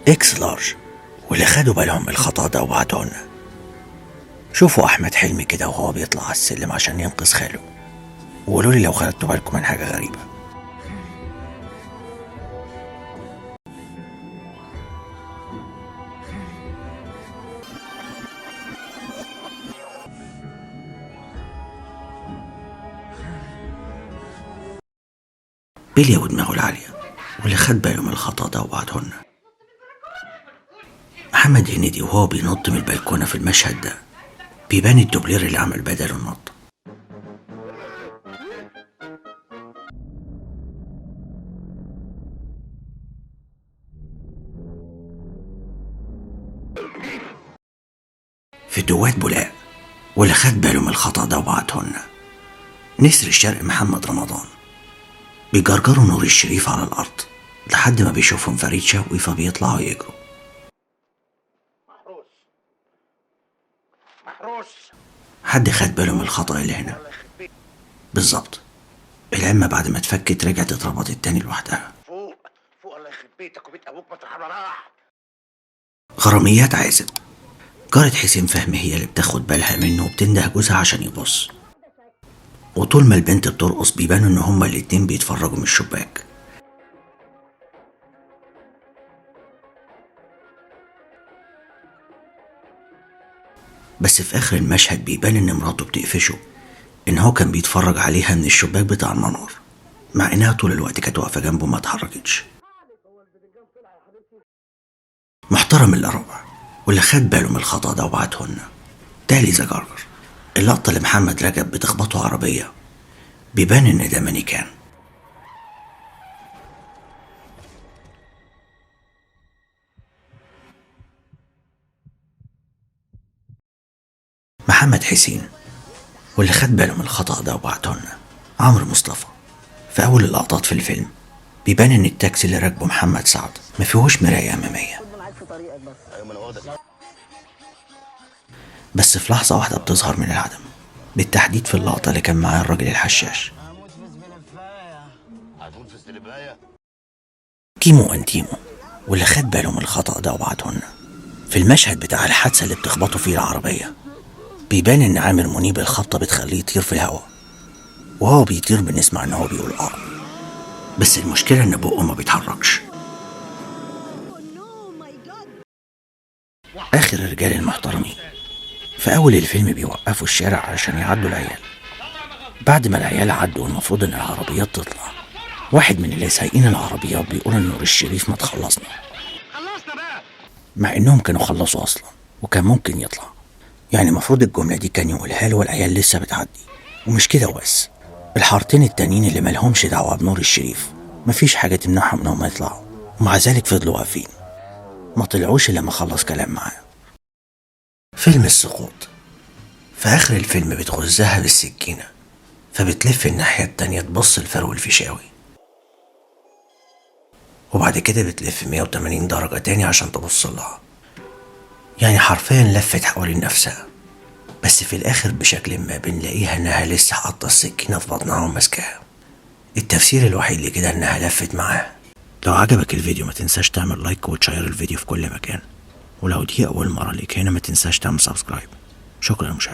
اكس لارج، واللي خدوا بالهم من الخطأ ده وبعتونا. شوفوا أحمد حلمي كده وهو بيطلع على السلم عشان ينقذ خاله، وقولوا لي لو خدتوا بالكم من حاجة غريبة. بيليا ودماغه العالية، واللي خد باله من الخطأ ده وبعتهولنا. محمد هنيدي وهو بينط من البلكونة في المشهد ده بيبان الدوبلير اللي عمل بداله النط. في دوات بولاق، واللي خد باله من الخطأ ده وبعتهولنا. نسر الشرق محمد رمضان، بيجرجروا نور الشريف على الأرض لحد ما بيشوفهم فريد شوقي فبيطلعوا يجروا. محروس. حد خد باله من الخطأ اللي هنا بالظبط. العمة بعد ما اتفكت رجعت اتربطت تاني لوحدها. فوق الله يخرب بيتك وبيت ابوك مطرح ما راح. غراميات عازب، جارة حسين فهمي هي اللي بتاخد بالها منه وبتنده جوزها عشان يبص، وطول ما البنت بترقص بيبانوا ان هما الاتنين بيتفرجوا من الشباك. بس في اخر المشهد بيبان ان مراته بتقفشه ان هو كان بيتفرج عليها من الشباك بتاع المنور، مع انها طول الوقت كانت واقفه جنبه ما اتحركتش. محترم الا ربع، واللي خد باله من الخطأ ده وبعتهولنا. تالي زجرجر، اللقطه اللي محمد رجب بتخبطه عربيه بيبان ان ده مانيكان. محمد حسين، واللي خد باله من الخطأ ده وبعتهولنا. عمرو مصطفى، في أول اللقطات في الفيلم بيبان إن التاكسي اللي راكبه محمد سعد ما فيهوش مراية أمامية، بس في لحظة واحدة بتظهر من العدم، بالتحديد في اللقطة اللي كان معاه الراجل الحشاش. كيمو أنتيمو، واللي خد باله من الخطأ ده وبعتهولنا. في المشهد بتاع الحادثة اللي بتخبطوا فيه العربية بيبان إن عامر منيب الخبطة بتخليه يطير في الهواء، وهو بيطير بنسمع إن هو بيقول بس المشكلة إن بقه ما بيتحركش. آخر الرجال المحترمين، في أول الفيلم بيوقفوا الشارع علشان يعدوا العيال. بعد ما العيال عدوا المفروض إن العربيات تطلع، واحد من اللي سايقين العربيات بيقول إن نور الشريف ما تخلصنا، مع إنهم كانوا خلصوا أصلا وكان ممكن يطلع. يعني المفروض الجملة دي كان يقولها له والعيال لسه بتعدي. ومش كده وبس، الحارتين التانيين اللي ملهمش دعوة بنور الشريف مفيش حاجة تمنعهم إنهم يطلعوا، ومع ذلك فضلوا واقفين ما طلعوش إلا ما خلص كلام معاه. فيلم السقوط، في آخر الفيلم بتغزها بالسكينة فبتلف الناحية التانية تبص لفرو الفيشاوي، وبعد كده بتلف 180 درجة تاني عشان تبص لها. يعني حرفيا لفت حوالين نفسها، بس في الآخر بشكل ما بنلاقيها إنها لسه حاطة السكينة في بطنها وماسكاها. التفسير الوحيد لكده إنها لفت معاه. لو عجبك الفيديو ما تنساش تعمل لايك وتشير الفيديو في كل مكان، ولو دي أول مرة ليك هنا ما تنساش تعمل سبسكرايب. شكرا للمشاهدة.